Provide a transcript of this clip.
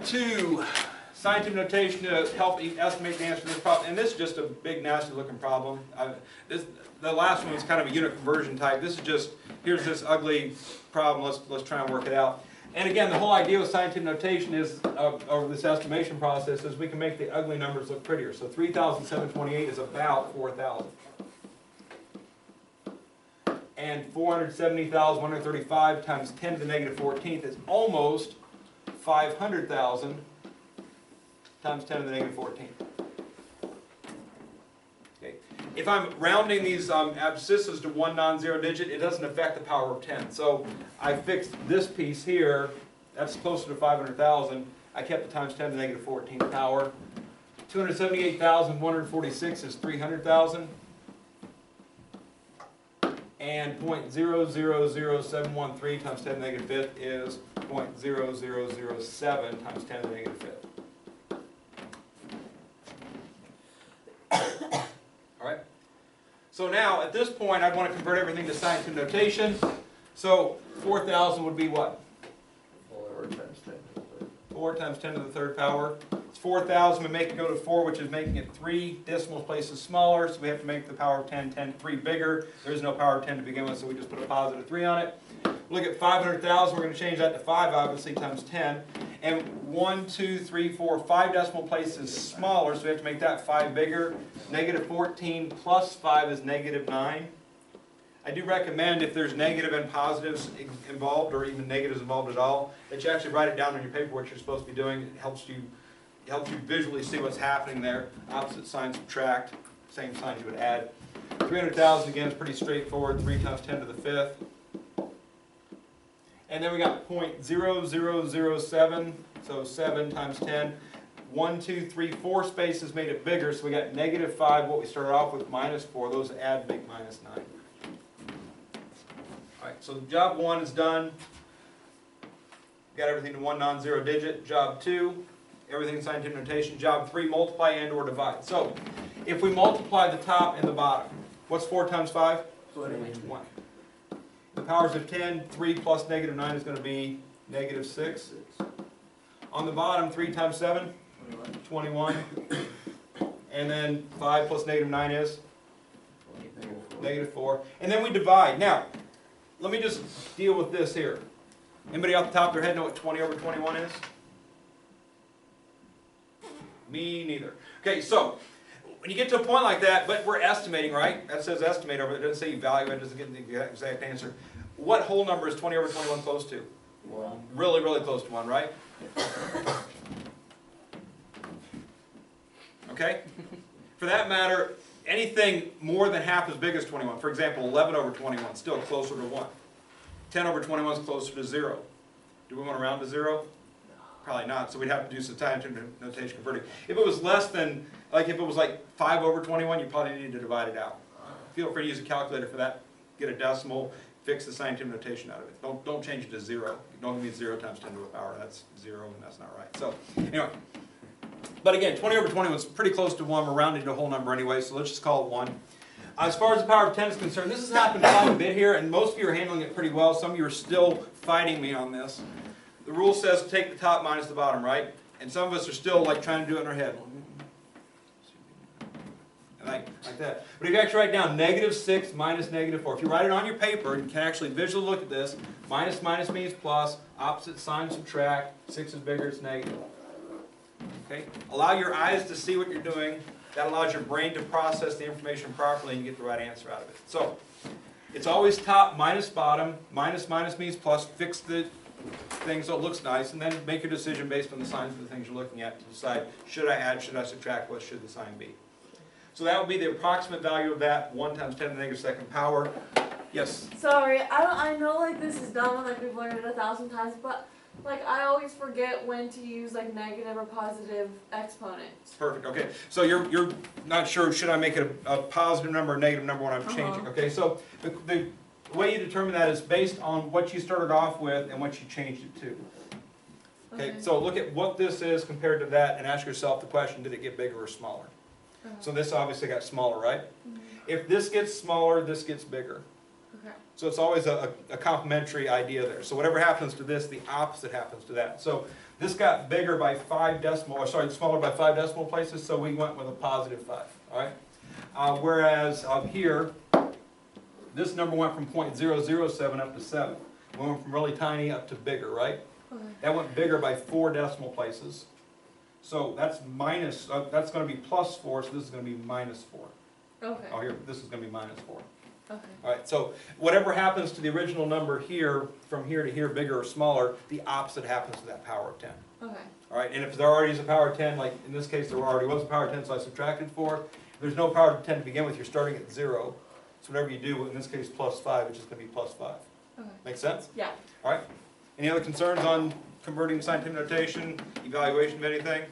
Problem 2. Scientific notation to help estimate the answer to this problem. And this is just a big, nasty looking problem. The last one was kind of a unit conversion type. This is just, here's this ugly problem, let's try and work it out. And again, the whole idea with scientific notation is, or this estimation process, is we can make the ugly numbers look prettier. So 3,728 is about 4,000. And 470,135 times 10 to the negative 14th is almost 500,000 times 10 to the negative 14th. Okay. If I'm rounding these abscissas to one non-zero digit, it doesn't affect the power of 10. So I fixed this piece here. That's closer to 500,000. I kept the times 10 to the negative 14th power. 278,146 is 300,000. And 0.000713 times 10 to the negative fifth is 0.0007 times 10 to the negative fifth. Alright? So now, at this point, I'd want to convert everything to scientific notation. So 4,000 would be what? 4 times 10 to the third power. It's 4,000. We make it go to 4, which is making it 3 decimal places smaller. So we have to make the power of 10, 3 bigger. There is no power of 10 to begin with, so we just put a positive 3 on it. Look at 500,000. We're going to change that to 5, obviously, times 10. And 1, 2, 3, 4, 5 decimal places smaller, so we have to make that 5 bigger. Negative 14 plus 5 is negative 9. I do recommend, if there's negative and positives involved, or even negatives involved at all, that you actually write it down on your paper what you're supposed to be doing. It helps you visually see what's happening there. Opposite sign subtract, same sign you would add. 300,000 again is pretty straightforward. 3 times 10 to the fifth. And then we got 0.0007, so 7 times 10. 1, 2, 3, 4 spaces made it bigger, so we got negative 5, what we started off with, minus 4. Those add make minus 9. Alright, so job 1 is done. Got everything to one non-zero digit. Job 2, everything in scientific notation. Job 3, multiply and or divide. So, if we multiply the top and the bottom, what's 4 times 5? 21. The powers of 10, 3 plus negative 9 is going to be negative 6. On the bottom, 3 times 7? 21. And then 5 plus negative 9 is? Negative 4. And then we divide. Now, let me just deal with this here. Anybody off the top of their head know what 20 over 21 is? Me neither. Okay, so when you get to a point like that, but we're estimating, right? That says estimate over it. It doesn't say evaluate. It doesn't get the exact answer. What whole number is 20 over 21 close to? 1. Really, really close to 1, right? Okay? For that matter, anything more than half as big as 21. For example, 11 over 21 still closer to 1. 10 over 21 is closer to 0. Do we want to round to 0? Probably not, so we'd have to do some scientific notation converting. If it was less than, like if it was like 5 over 21, you probably need to divide it out. Feel free to use a calculator for that. Get a decimal, fix the scientific notation out of it. Don't change it to 0. Don't give me 0 times 10 to the power. That's 0, and that's not right. So, anyway. But again, 20 over 21 is pretty close to 1. We're rounding to a whole number anyway, so let's just call it 1. As far as the power of 10 is concerned, this has happened quite a bit here, and most of you are handling it pretty well. Some of you are still fighting me on this. The rule says take the top minus the bottom, right? And some of us are still like trying to do it in our head. Like that. But if you actually write down negative 6 minus negative 4, if you write it on your paper, you can actually visually look at this. Minus minus means plus, opposite sign subtract, 6 is bigger, it's negative. Okay? Allow your eyes to see what you're doing. That allows your brain to process the information properly and you get the right answer out of it. So, it's always top minus bottom. Minus minus means plus. Fix the thing so it looks nice, and then make your decision based on the signs of the things you're looking at to decide, should I add, should I subtract, what should the sign be? So that would be the approximate value of that, 1 times 10 to the negative second power. Yes? Sorry, I know like this is dumb and like we've learned it 1,000 times, but like I always forget when to use like negative or positive exponents. Perfect, okay. So you're not sure, should I make it a positive number or a negative number when I'm changing? Okay, so the way you determine that is based on what you started off with and what you changed it to. Okay, so look at what this is compared to that and ask yourself the question, did it get bigger or smaller? So this obviously got smaller, right? If this gets smaller, this gets bigger. Okay. So it's always a complementary idea there. So whatever happens to this, the opposite happens to that. So this got bigger by 5 decimal, or sorry, smaller by 5 decimal places, so we went with a positive 5, all right? Whereas here, this number went from 0.007 up to 7. We went from really tiny up to bigger, right? Okay. That went bigger by 4 decimal places. So that's minus, that's going to be plus 4, so this is going to be minus 4. Okay. Oh, here, this is going to be minus 4. Okay. All right, so whatever happens to the original number here, from here to here, bigger or smaller, the opposite happens to that power of 10. Okay. All right, and if there already is a power of 10, like in this case there already was a power of 10, so I subtracted 4. If there's no power of 10 to begin with, you're starting at 0. So whatever you do, in this case plus 5, it's just going to be plus 5. Okay. Make sense? Yeah. All right. Any other concerns on converting scientific notation, evaluation of anything?